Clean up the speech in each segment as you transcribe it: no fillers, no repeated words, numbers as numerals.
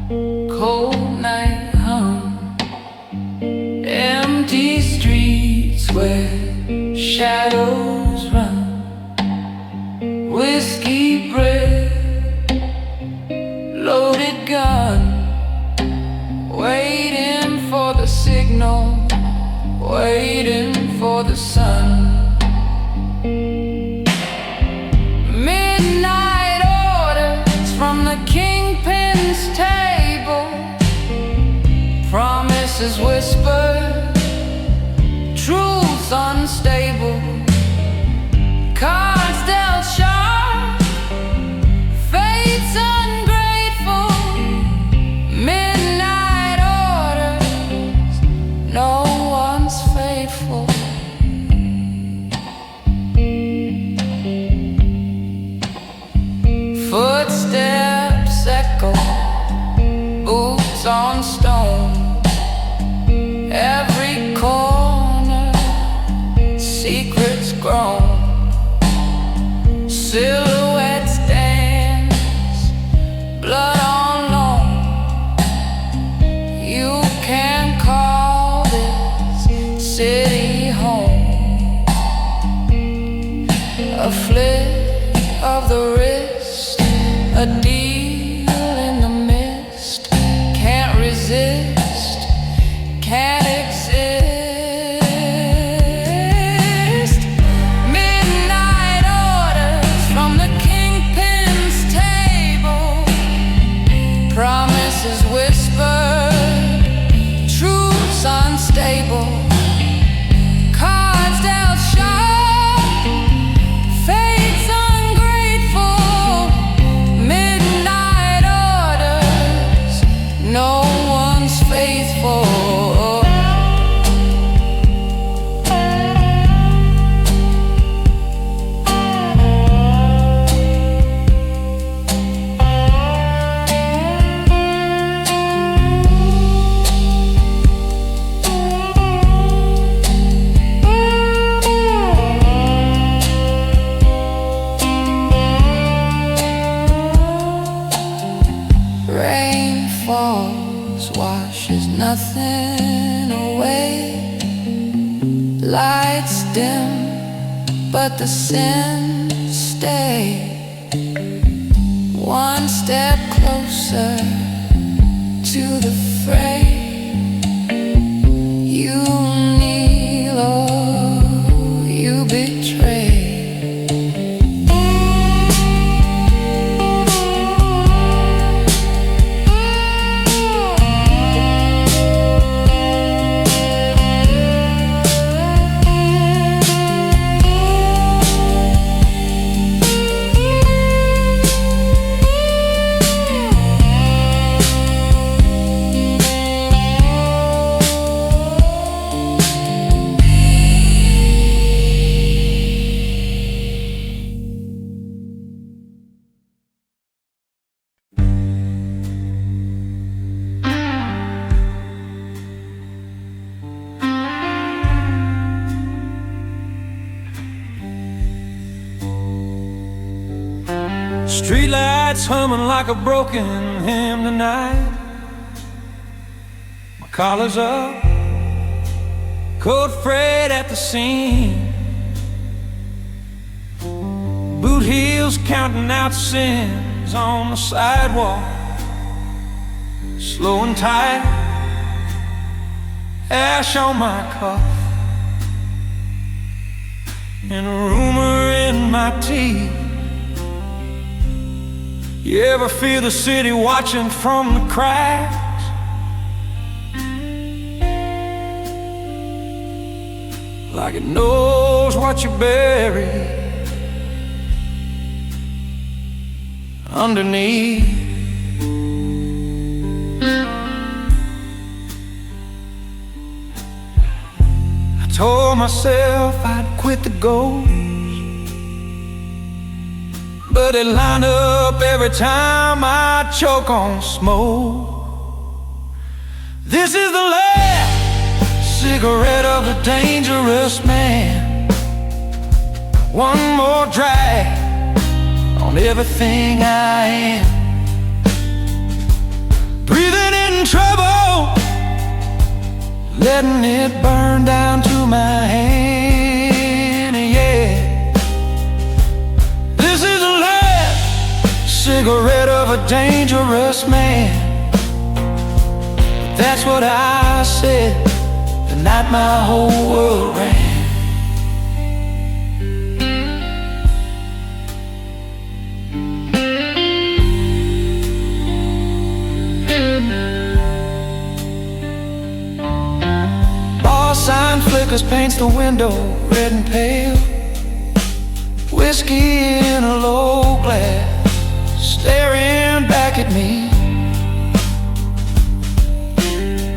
Cold night hum, empty streets where shadows run. Whiskey breath, loaded gun, waiting for the signal, waiting for the sun. Midnight orders from the Kingpin's table, promises whispered, truths unstable, cards dealt sharp, fate's ungrateful. Midnight orders, no one's faithful. Footsteps echo, boots on stone. Every corner, secrets grown. Silhouettes dance, blood on loan. You can call this city home. A flick of the wrist, a deal in the mist. Can't resist, can't exist. Midnight orders from the Kingpin's table, promises whispered, truths unstable, cards dealt sharp, fate's ungrateful. Midnight orders, no one's faithful. Rain falls, washes nothing away. Lights dim, but the sins stay. One step closer to the fray. You kneel or you betray. Streetlights humming like a broken hymn tonight. My collar's up, coat frayed at the seam. Boot heels counting out sins on the sidewalk. Slow and tight, ash on my cuff, and a rumor in my teeth. You ever feel the city watching from the cracks? Like it knows what you bury underneath. I told myself I'd quit the ghost, but it lined up every time I choke on smoke. This is the last cigarette of a dangerous man. One more drag on everything I am. Breathe letting it burn down to my hand, yeah. This is the last cigarette of a dangerous man. That's what I said the night my whole world ran. Sign flickers, paints the window red and pale. Whiskey in a low glass, staring back at me.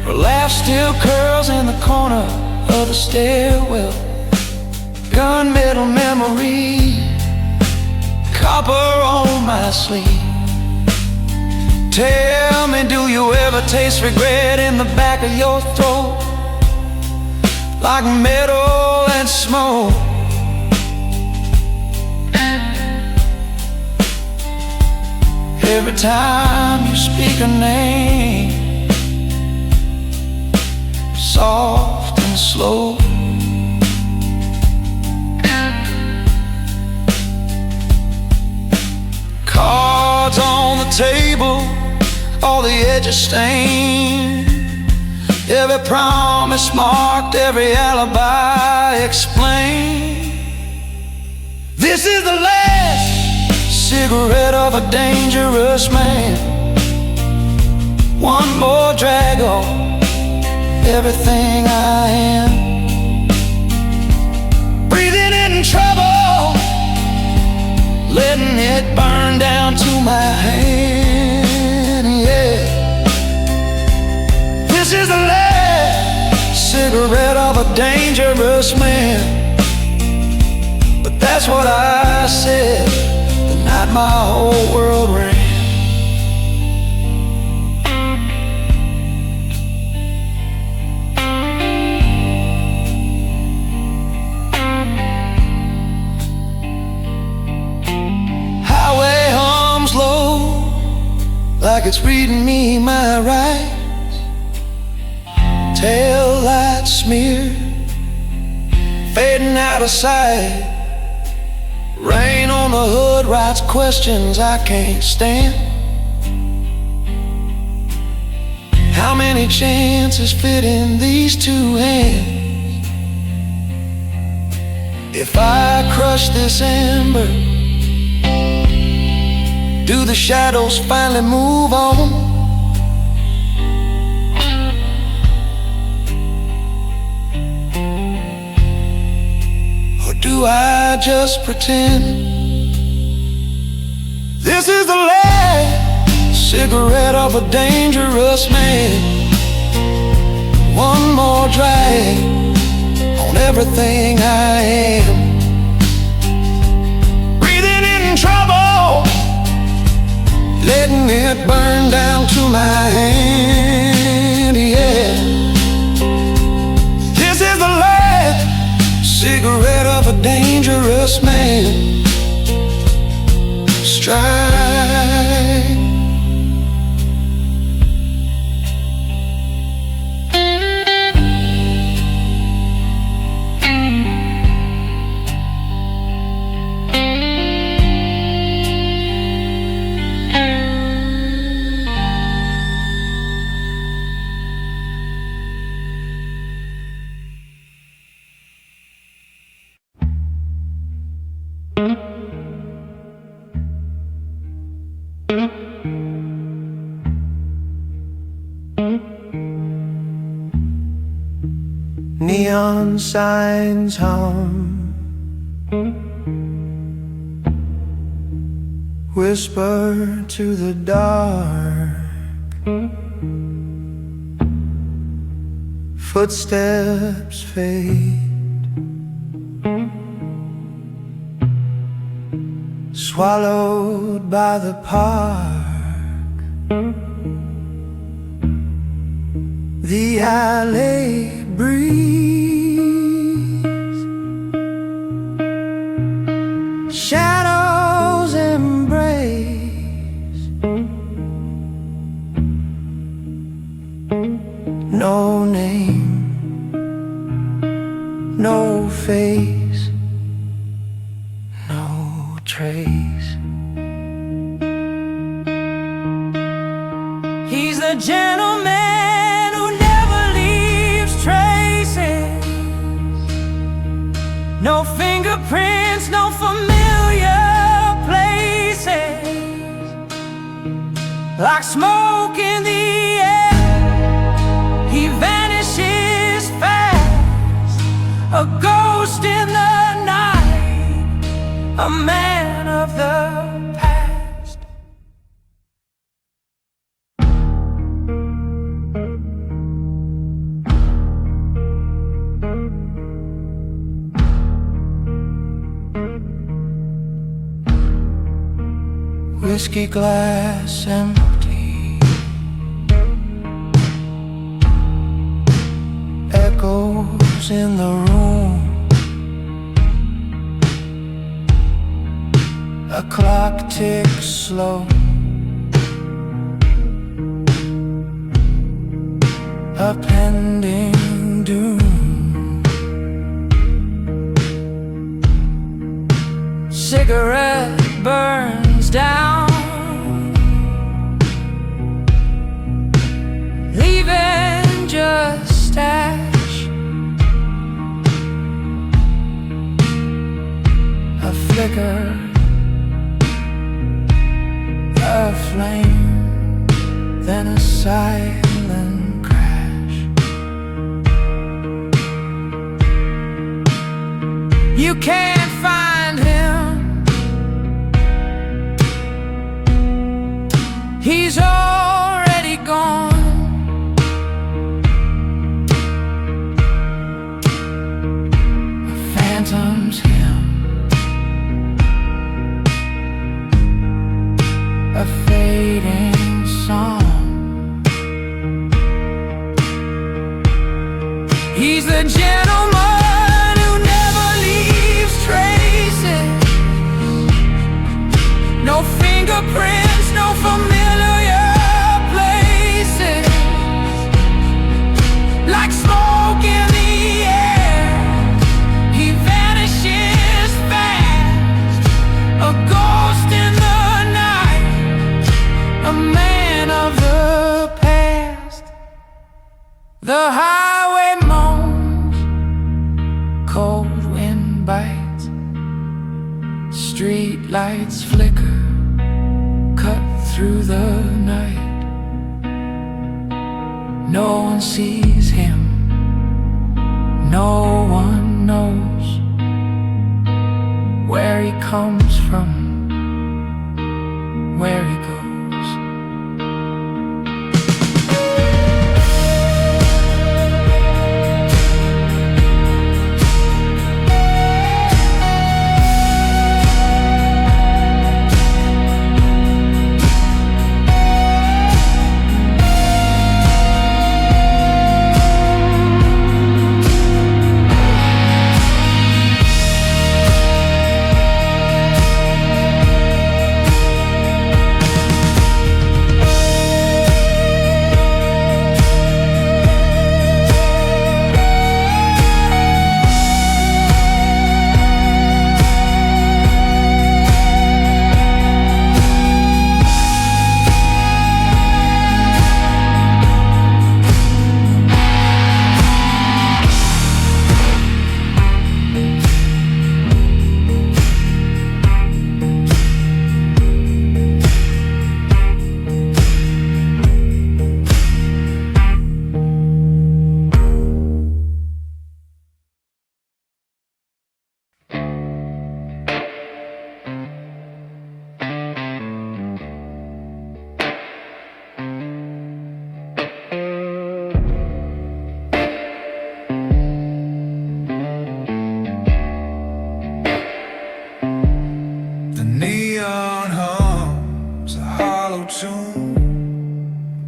Her laugh still curls in the corner of the stairwell. Gunmetal memory, copper on my sleeve. Tell me, do you ever taste regret in the back of your throat? Like metal and smoke. Every time you speak a name, soft and slow. Cards on the table, all the edges stained. Every promise marked, every alibi explained. This is the last cigarette of a dangerous man. One more drag on everything I am. Breathing in trouble, letting it burn down to my hand, yeah. This is the last cigarette of a dangerous man. But that's what I said the night my whole world ran. Highway hums low, like it's reading me my rights. Tail lights smeared, fading out of sight. Rain on the hood writes questions I can't stand. How many chances fit in these two hands? If I crush this ember, do the shadows finally move on? Do I just pretend? This is the last cigarette of a dangerous man. One more drag on everything I am. Breathing in trouble, letting it burn down to my hand, yeah. This is the last cigarette of a dangerous man. Strike. Neon signs hum, whisper to the dark. Footsteps fade, swallowed by the park. The alley breeze, shadows embrace. No name, no face, no trace. He's the gentleman who never leaves traces. No fingerprints, no familiar places. Like smoke in the air, he vanishes fast. A ghost in the night, a man of the past. Whiskey glass empty, echoes in the room. A clock ticks slow, a pending doom. Cigarette burns down, leaving just ash. A flicker, a flame, then a silent crash. You can't find him, he's already gone. A phantom's hymn, a fading song. He's the gentleman who never leaves traces. No fingerprints, no familiar places. Like smoke in the air, he vanishes fast. A ghost in the night, a man of the past. The highway moans, cold wind bites, street lights flicker, cut through the night. No one sees him, no one knows where he comes from, where he goes.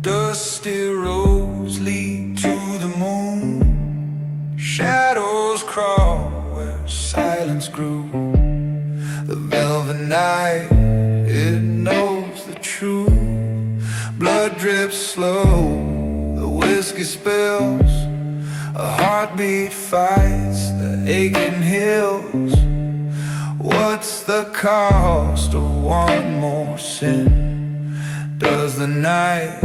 Dusty roads lead to the moon. Shadows crawl where silence grew. The velvet night, it knows the truth. Blood drips slow, the whiskey spills A heartbeat fights the aching hills. What's the cost of one more sin? Does the night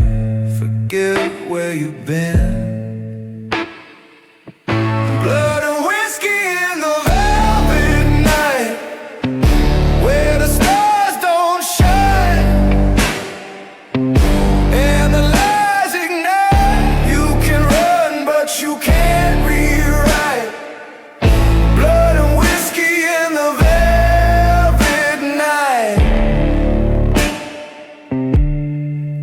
forget where you've been? Blood and whiskey in the velvet night, where the stars don't shine and the lies ignite. You can run but you can't rewrite. Blood and whiskey in the velvet night.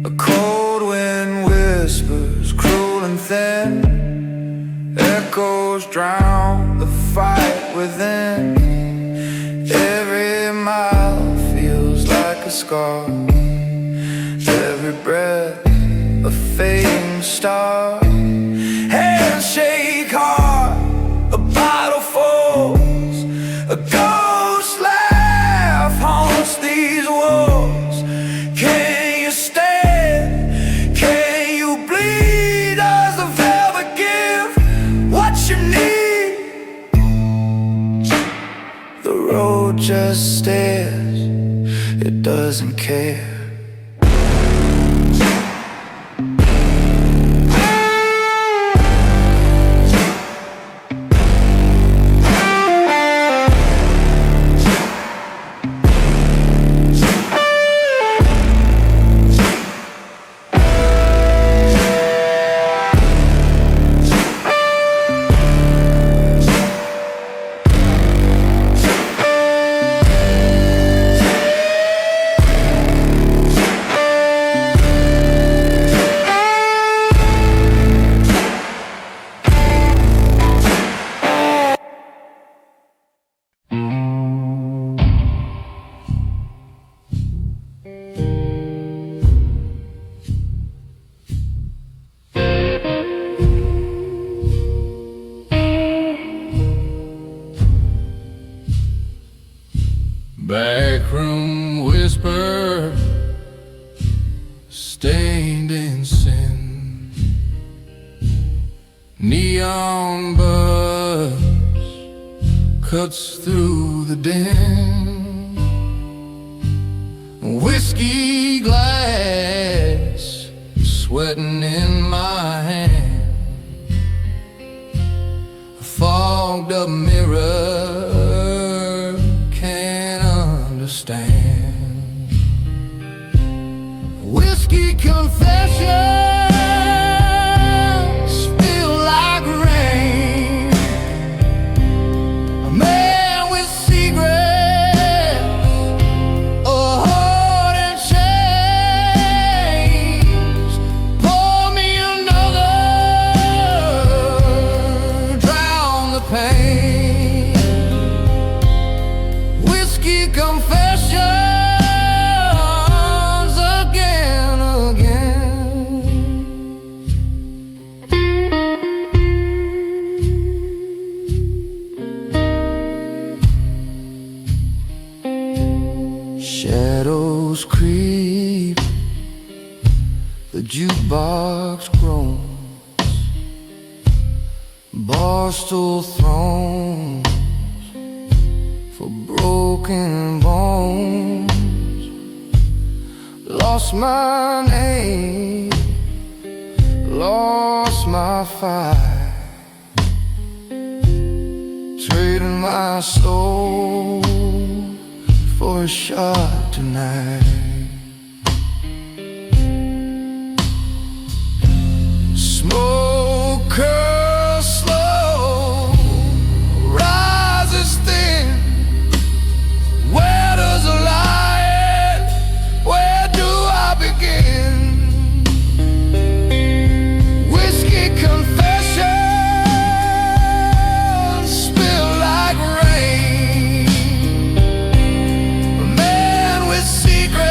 A cold wind whispers cruel and thin, echoes drown the fight within. Every mile feels like a scar, every breath a fading star. Hands shake hard, a bottle falls, a ghost laugh haunts these walls. Can you stand? Can you bleed? Does the velvet give what you need? The road just stares, it doesn't care. Backroom whisper, stained in sin. Neon buzz cuts through the din. Whiskey glass sweating in my hand. A fogged up mirror understand. Whiskey confessions feel like rain. A man with secrets, a heart and chains. Pour me another, drown the pain. Whiskey confessions again, again. Shadows creep, the jukebox groans, barstool thrones for broken bones. Lost my name, lost my fight, trading my soul for a shot tonight. Smoke curls slow, rises thin. Where does the lie end? Where do I begin? Whiskey confessions spill like rain. A man with secrets.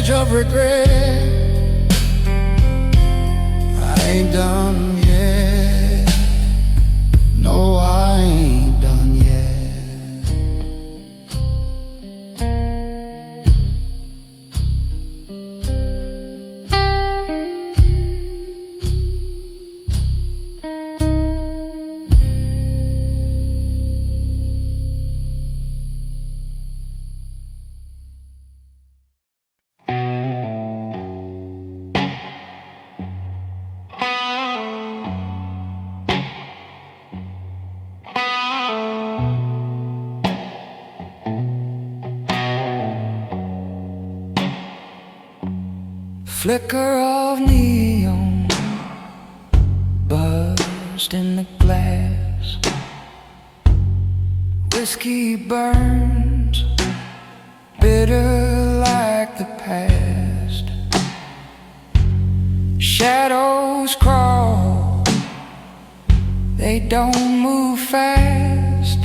edge of regret. I ain't done yet. No, I ain't done yet. Flicker of neon buzzed in the glass. Whiskey burns bitter like the past. Shadows crawl, they don't move fast.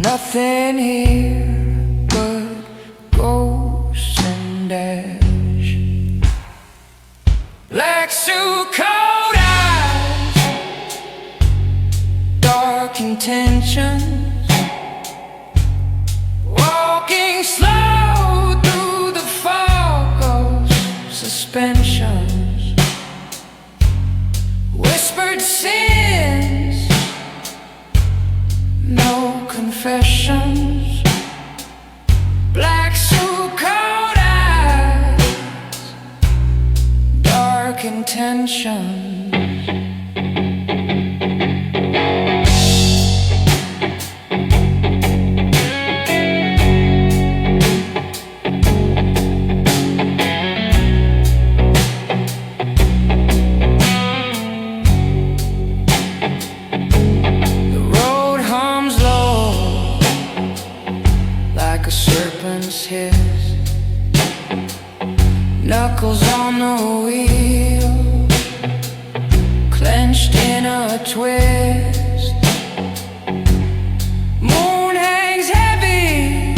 Nothing here but ghosts and ash. Black suit, cold eyes, dark intentions, walking slow through the fog of suspensions. Whispered sins, no confessions. Black suit, cold eyes, dark intentions. Hiss, knuckles on the wheel, clenched in a twist. Moon hangs heavy,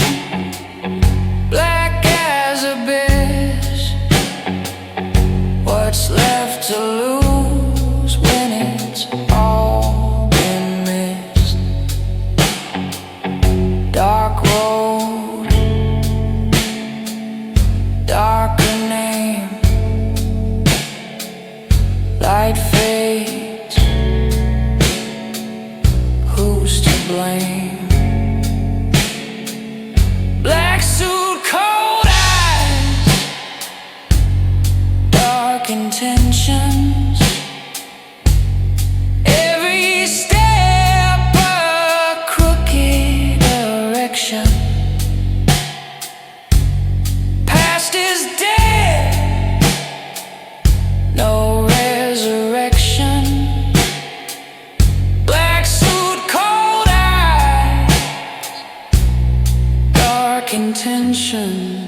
black as abyss. What's left to lose when it's all been missed? Dark road, darker name, light fades, who's to blame? Black suit, cold eyes, dark intentions. Every step a crooked direction. Is dead, no resurrection. Black suit, cold eyes, dark intentions.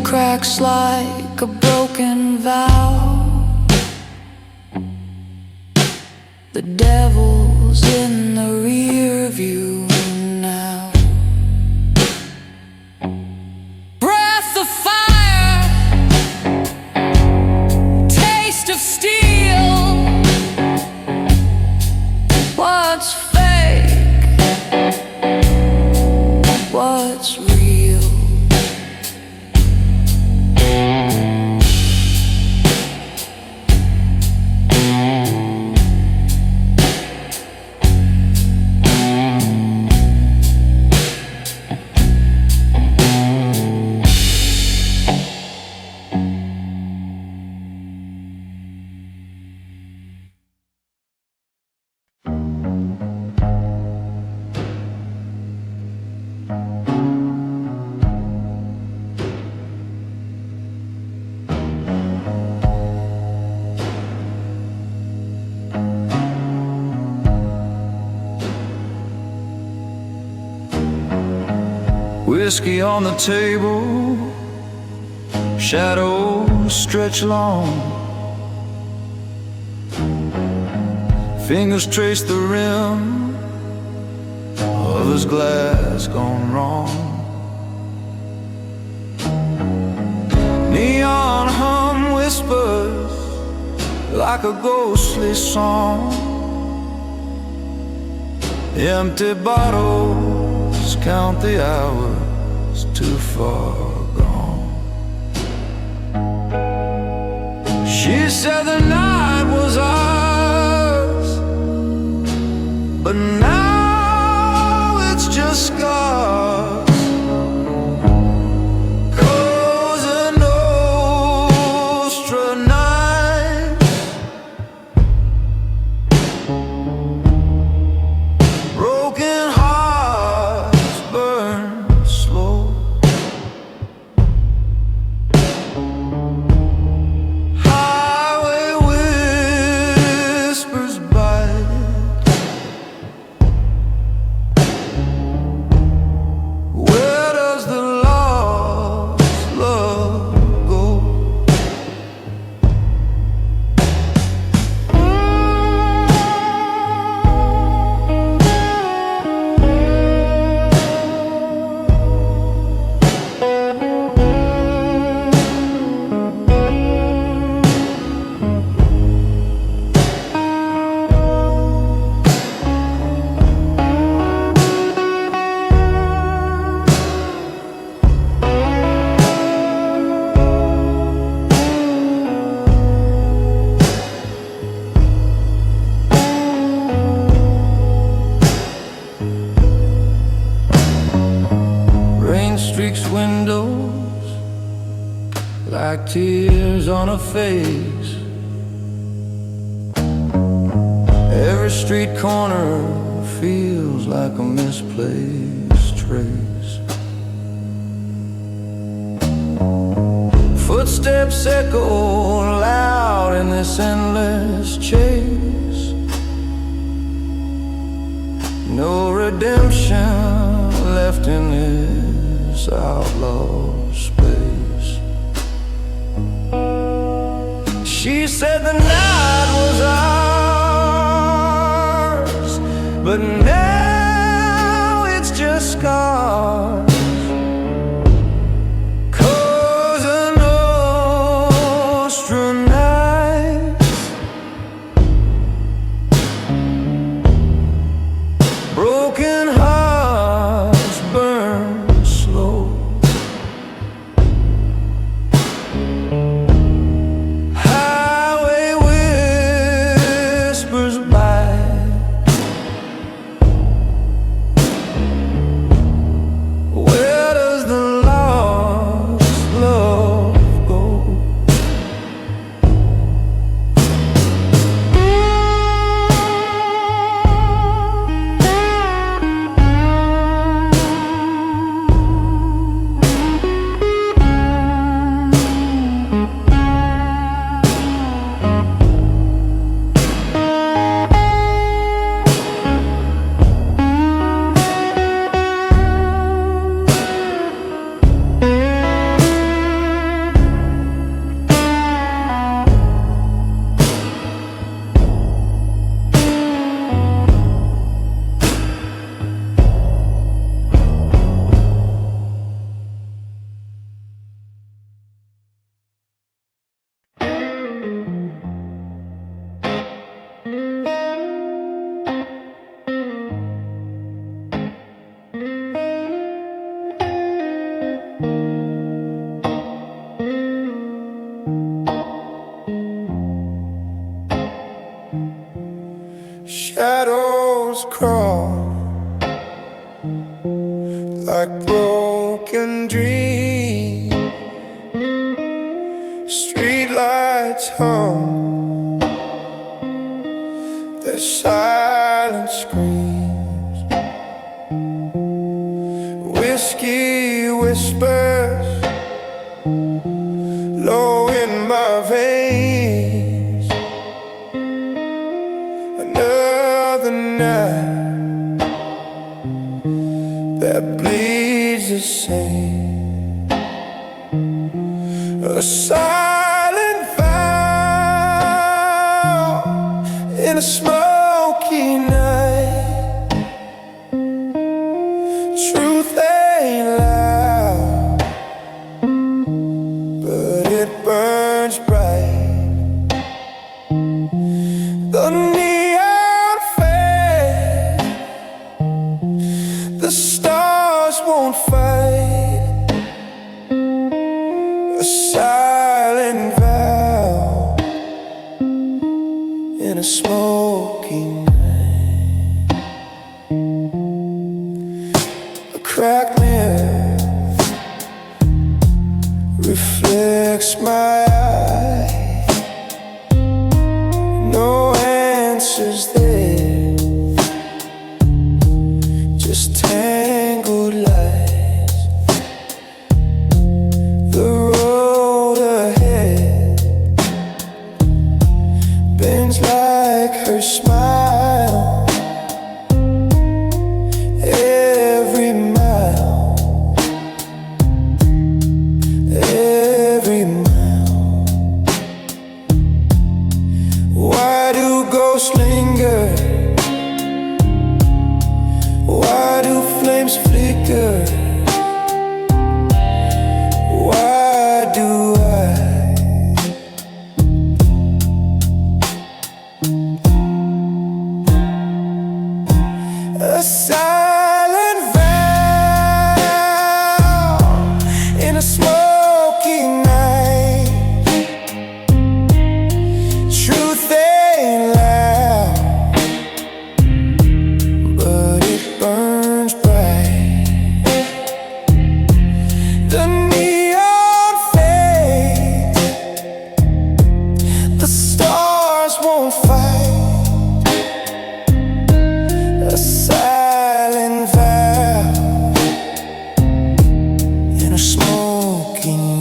Cracks like a broken vow. The devil's in the rear view now. Breath of fire, taste of steel. What's fake? What's real? Whiskey on the table, shadows stretch long. Fingers trace the rim of his glass gone wrong. Neon hum whispers like a ghostly song. Empty bottles count the hours too far gone. She said the night was ours, but now it's just scars. Cosa Nostra night, broken hearts burn slow. Highway whispers bite. Where does the lost love go? Rain streaks windows like tears on a face. Every street corner feels like a misplaced trace. Footsteps echo loud in this endless chase. No redemption left in this outlaw space. She said the night was ours, but now it's just scars. Cosa Nostra nights, broken hearts burn slow. Highway whispers bite. Where does the lost love go? Shadows crawl like broken dreams. Streetlights hum their silent screams. Whiskey whispers low in my veins. Another night that bleeds the the same. A silent vow in a smoky night. Truth ain't loud, but it burns bright. The neon fade, the stars won't fight. A silent vow in a smoky night. A cracked mirror reflects my eye. No answers there, just tangled lies. The road ahead bends like her smile. Every mile, every mile. Why do ghosts linger? Why do flames flicker? Why do a silent vow in a smoky night? Truth ain't loud, but it burns bright. The neon fades, the stars won't fight. A silent vow in a smoky night.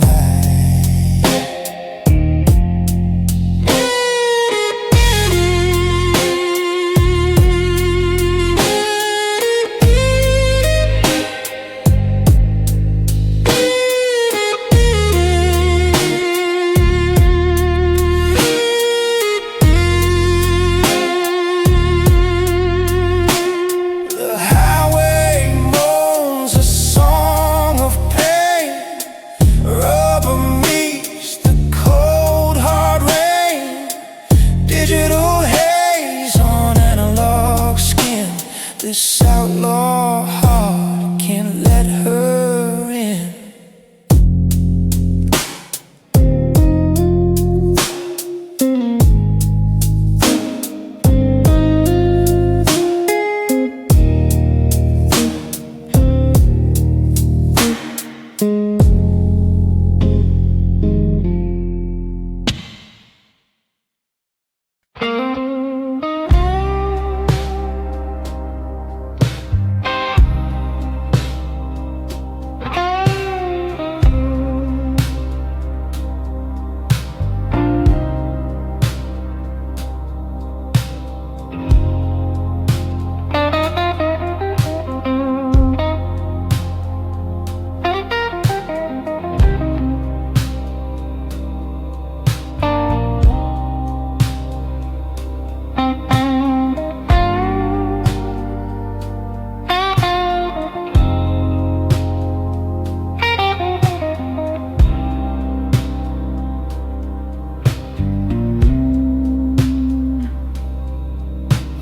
The highway moans a song of pain. Rubber meets the cold hard rain. Digital haze on analog skin. This outlaw heart can't let her in.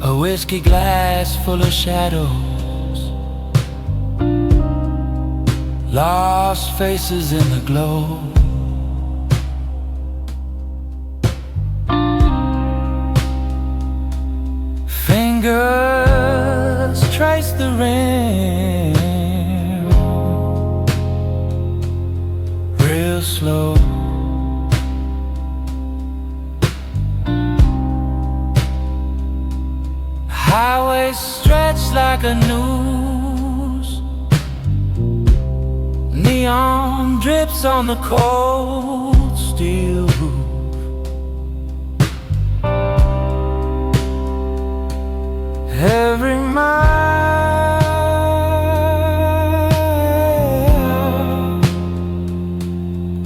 A whiskey glass full of shadows, lost faces in the glow. Fingers trace the rim real slow. Highway stretched like a noose. Neon drips on the cold steel roof. Every mile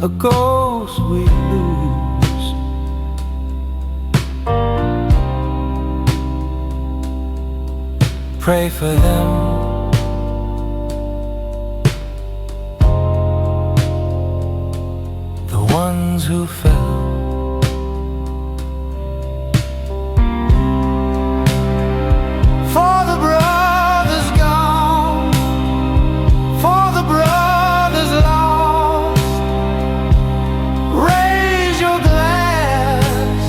a ghost we lose. Pray for them, the ones who fell. For the brothers gone, for the brothers lost, raise your glass,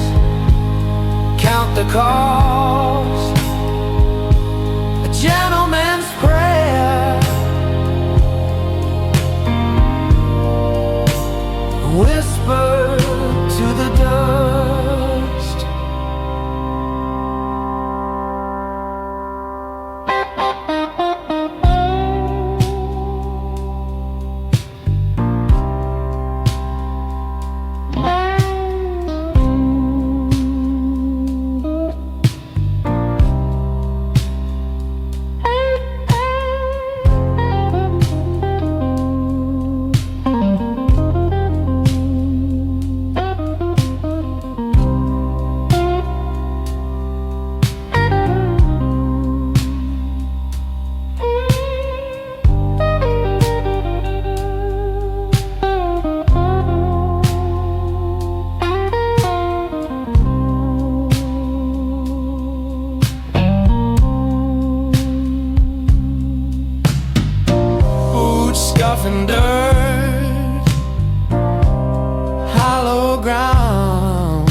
count the cost. A gentleman's prayer, whisper to the dust. Scuffing dirt, hollow ground,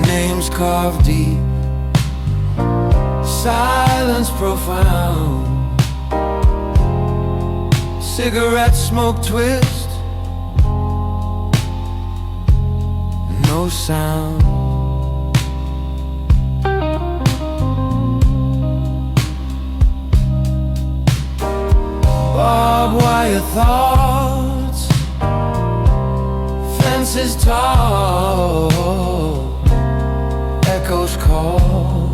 names carved deep, silence profound. Cigarette smoke twist, no sound. Barbed wire thoughts, fences tall, echoes call.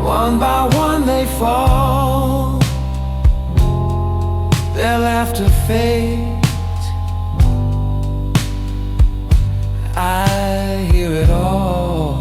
One by one they fall, their laughter fades. I hear it all.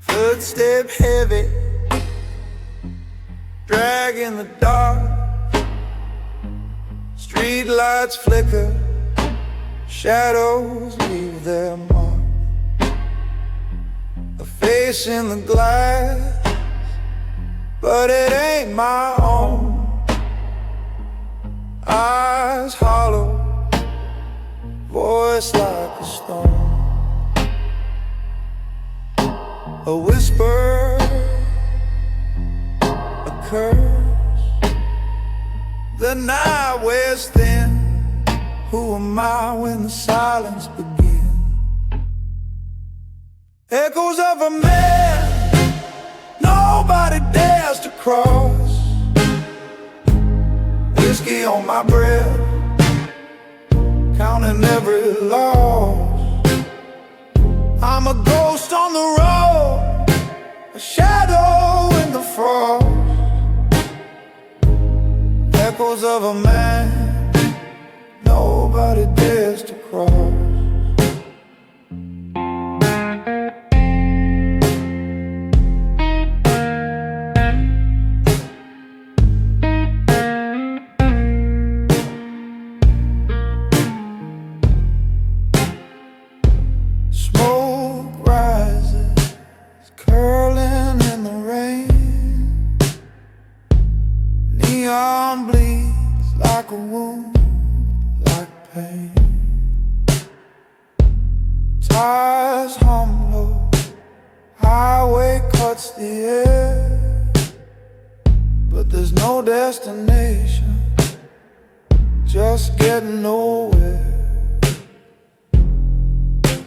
Footstep heavy, dragging the dark. Street lights flicker, shadows leave their mark. A face in the glass, but it ain't my own. Eyes hollow, voice like a stone. A whisper, a curse. The night wears thin. Who am I when the silence begins? Echoes of a man nobody dares to cross. Whiskey on my breath, counting every loss. I'm a ghost on the road, a shadow in the frost. Echoes of a man nobody dares to cross. destination, just getting nowhere.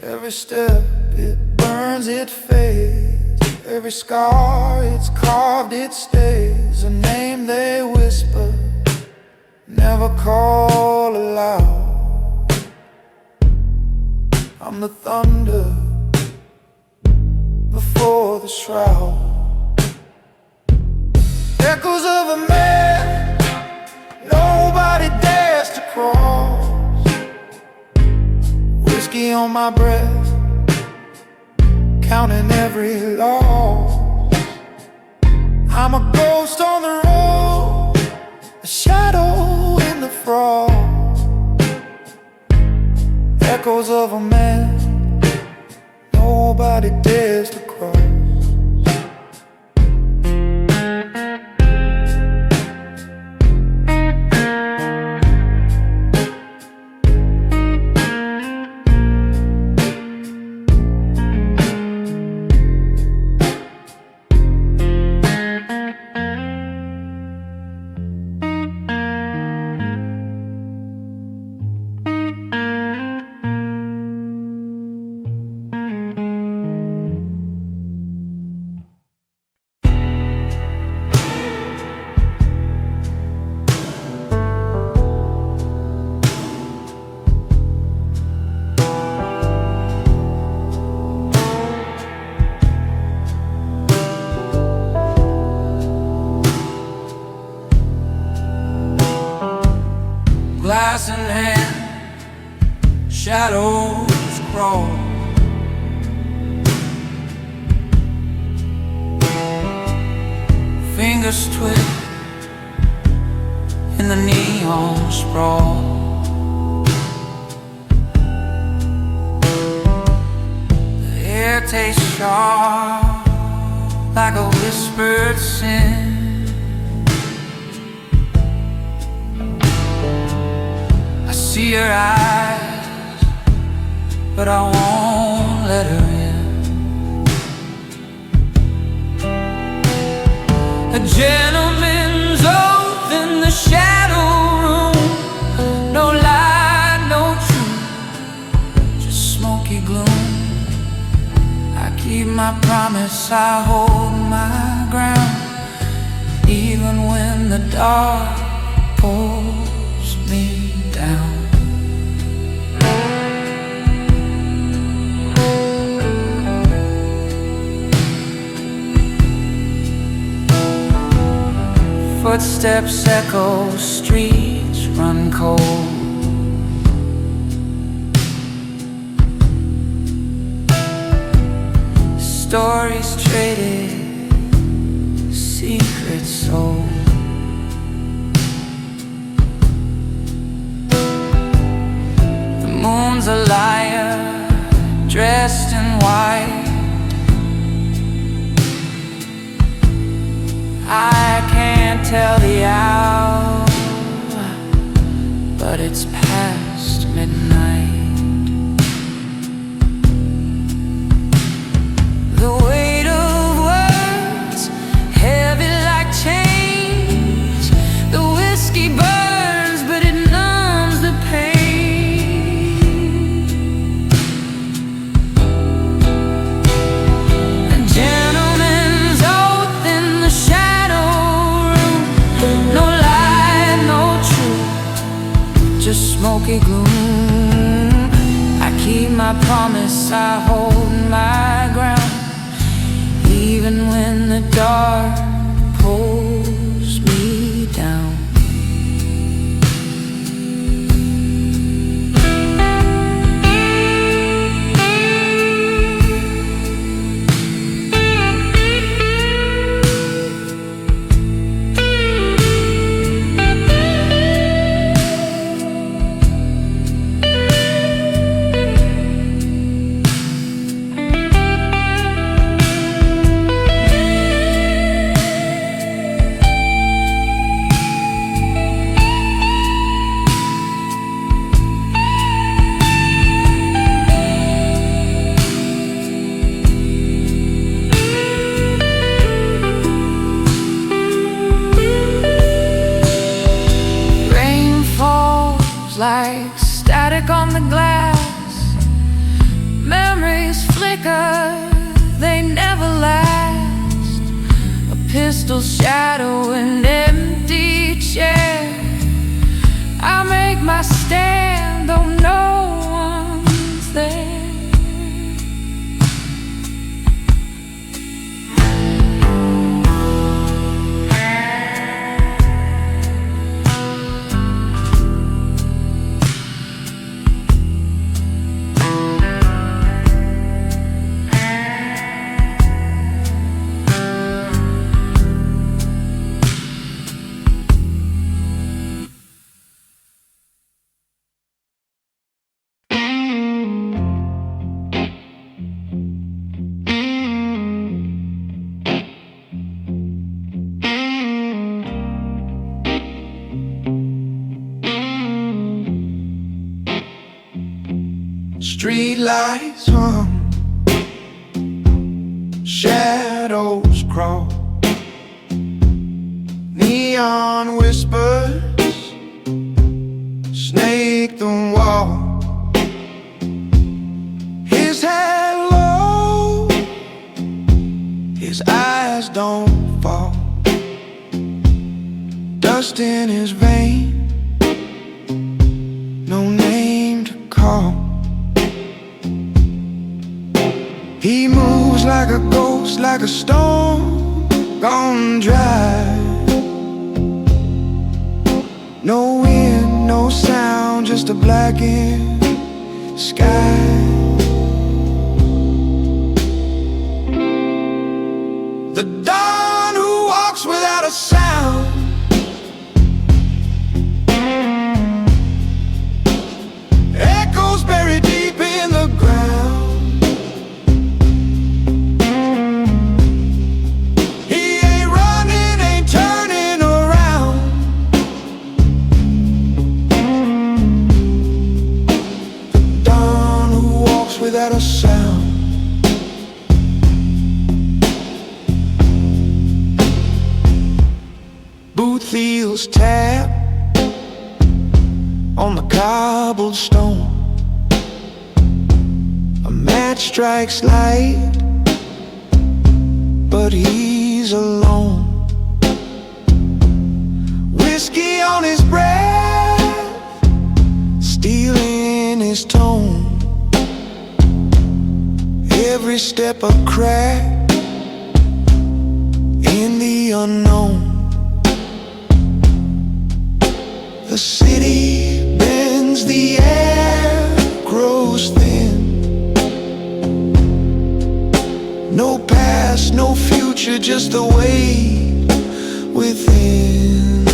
Every step it burns, it fades. Every scar it's carved, it stays. A name they whisper, never call aloud. I'm the thunder before the shroud. Echoes of a man nobody dares to cross. Whiskey on my breath, counting every loss. I'm a ghost on the road, a shadow in the frost. Echoes of a man nobody dares to cross. Glass in hand, shadows crawl. Fingers twist in the neon sprawl. The air tastes sharp like a whispered sin. See her eyes, but I won't let her in. A gentleman's oath in the shadow room. No lie, no truth, just smoky gloom. I keep my promise, I hold my ground, even when the dark pulls me down. Footsteps echo, streets run cold. Stories traded, secrets sold. The moon's a liar, dressed in white. I can't tell the hour, but it's past midnight. The weight of words, heavy like chains. The whiskey burns, but it numbs the pain. A gentleman's oath in the shadow. Just smoky gloom. I keep my promise, I hold my ground, even when the dark pulls me down. like on the glass. Memories flicker, they never last. A pistol's shadow, an empty chair. I make my stand, though no one's there. Street lights hum, shadows crawl, neon whispers snake the wall. His head low, his eyes don't fall. Dust in his vein, no name to call. He moves like a ghost, like a stone gone dry. No wind, no sound, just a blackened sky. The dawn who walks without a sound. Echoes buried deep in the ground. Without a sound. Boot heels tap on the cobblestone. A match strikes light, but he's alone. Whiskey on his breath, steel in his tone. Every step a crack in the unknown. The city bends, the air grows thin. No past, no future, just the weight within.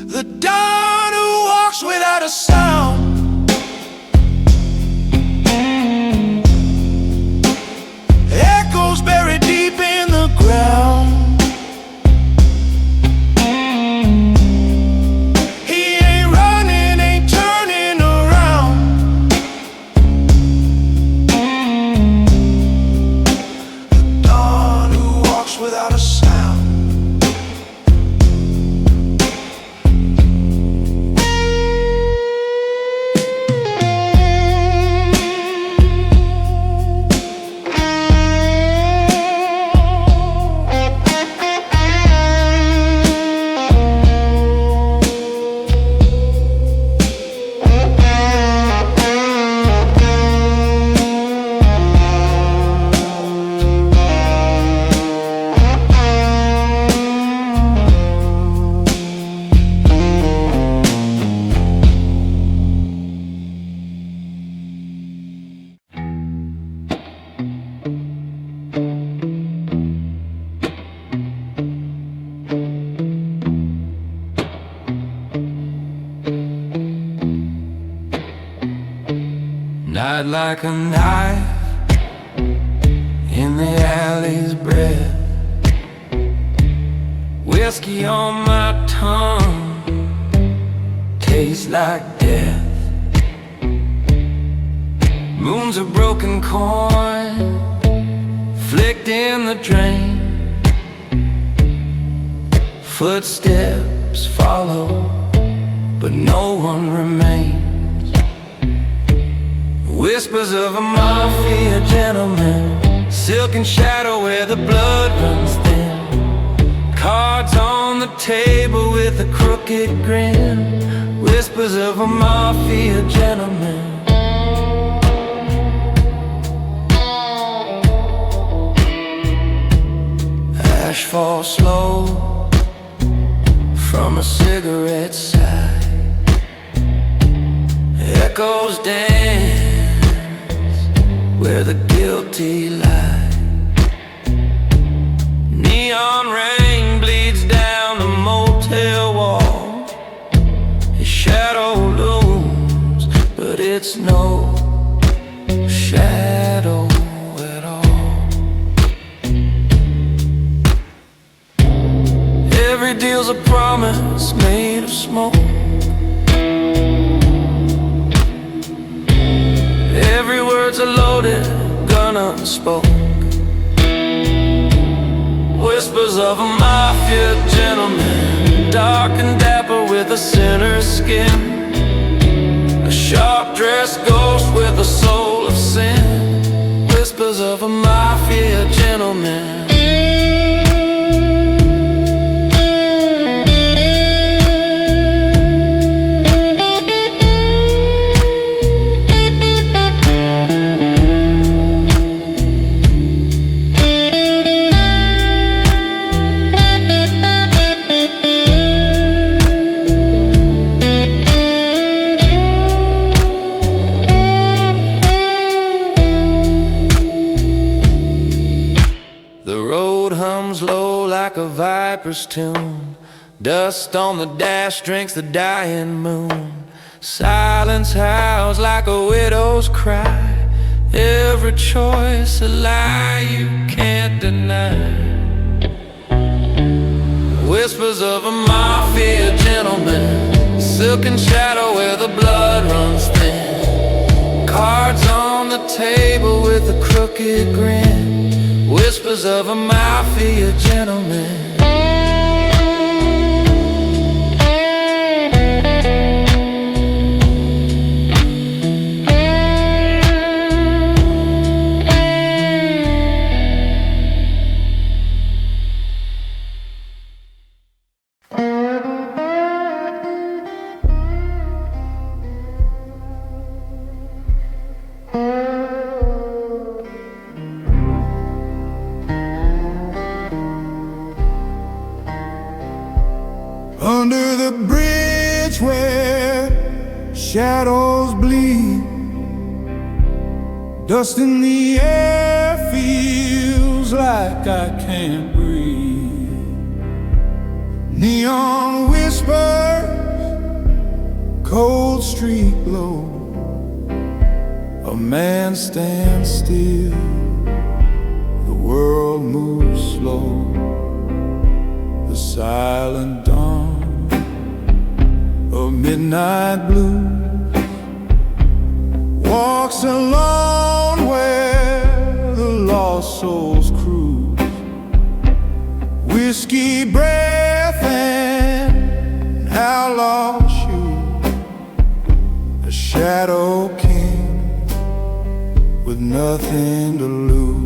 The dawn who walks without a sound. Buried deep in the ground. He ain't running, ain't turning around. The dawn who walks without a sound. Night like a knife in the alley's breath. Whiskey on my tongue tastes like death. Moon's a broken coin flicked in the drain. Footsteps follow but no one remains. Whispers of a mafia gentleman, silken shadow where the blood runs thin. Cards on the table with a crooked grin. Whispers of a mafia gentleman. Ash falls slow from a cigarette side. Echoes dance where the guilty lie. Neon rain bleeds down the motel wall. His shadow looms, but it's no shadow at all. Every deal's a promise made of smoke. Every word's a loaded gun unspoke. Whispers of a mafia gentleman, dark and dapper with a sinner's skin. A sharp-dressed ghost with a soul of sin. Whispers of a mafia gentleman. A viper's tune, dust on the dash drinks the dying moon. Silence howls like a widow's cry. Every choice a lie you can't deny. Whispers of a mafia gentleman, silken shadow where the blood runs thin. Cards on the table with a crooked grin. Whispers of a mafia gentleman. Under the bridge where shadows bleed, dust in the air feels like I can't breathe. Neon whispers, cold street glow. A man stands still, the world moves slow. The silent dawn of midnight blue walks alone where the lost souls cruise. Whiskey breath and outlaw shoes. A shadow king with nothing to lose.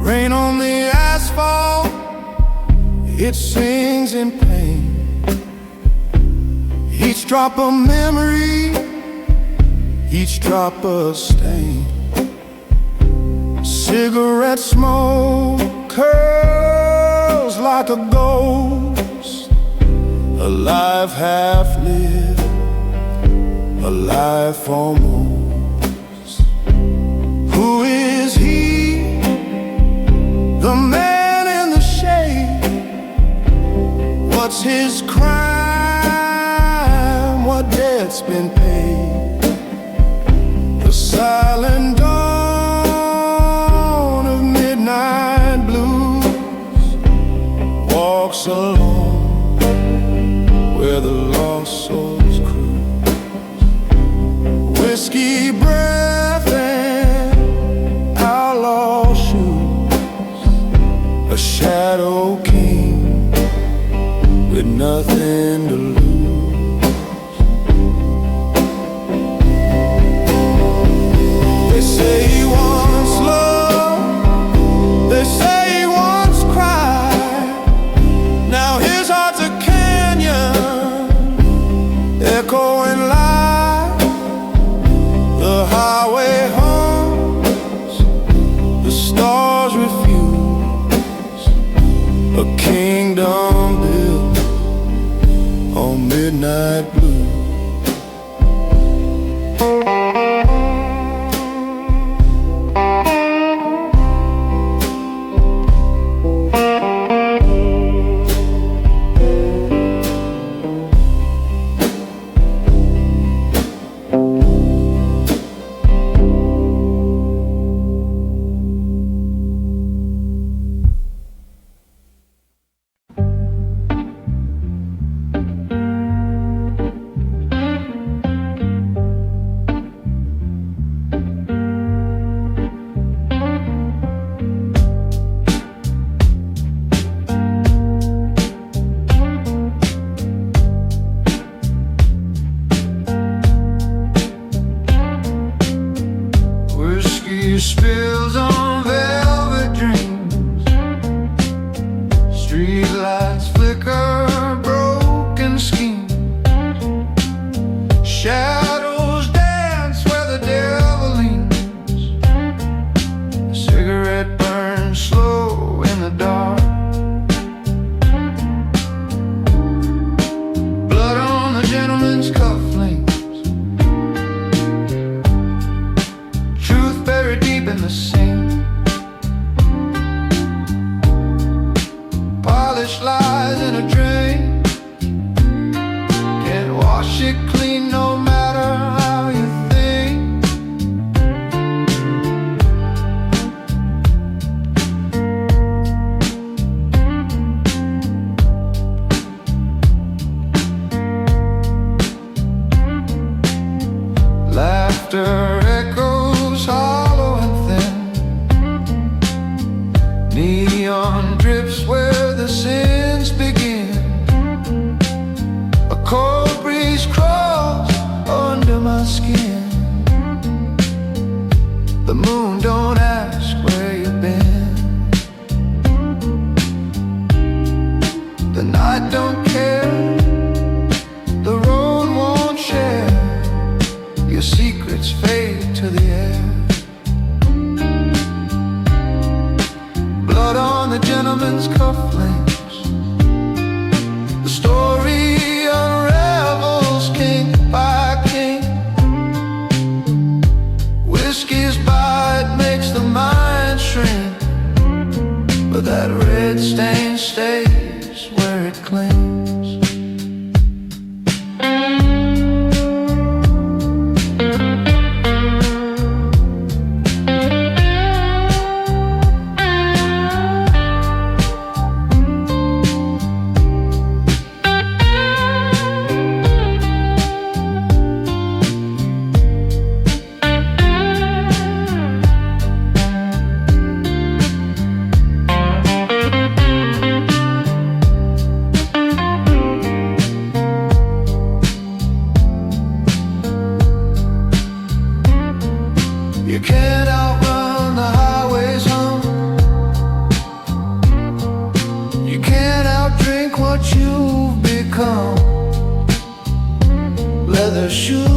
Rain on the asphalt, it sings in pain. Each drop a memory, each drop a stain. Cigarette smoke curls like a ghost. A life half lived, a life almost. Who is he? The man in the shade. What's his crime? What debt's been paid? The silent dawn of midnight blues walks alone where the lost soul whiskey breath and outlaw shoes, a shadow king with nothing to lose. They say he wants love, they say he wants cry. Now his heart's a canyon, echoing light. The highway hums, the stars refuse, a kingdom built on midnight blue. Spills on velvet dreams, streetlights flicker, broken schemes, shadows dance where the devil leans, a cigarette burns slow in the dark, blood on the gentleman's cufflinks, buried deep in the sink, polished lies in a drain, can't wash it clean no matter how you think. Laughter echoes hollow and thin, neon drips where the sins begin, a cold breeze crawls under my skin, the moon don't ask where you've been, the night don't care, the road won't share, your secrets fade to the air. Blood on the gentleman's cufflinks, the story unravels king by king. Whiskey's bite makes the mind shrink, but that red stain stays where it clings. You can't outrun the highway's hum, you can't outdrink what you've become. Leather shoes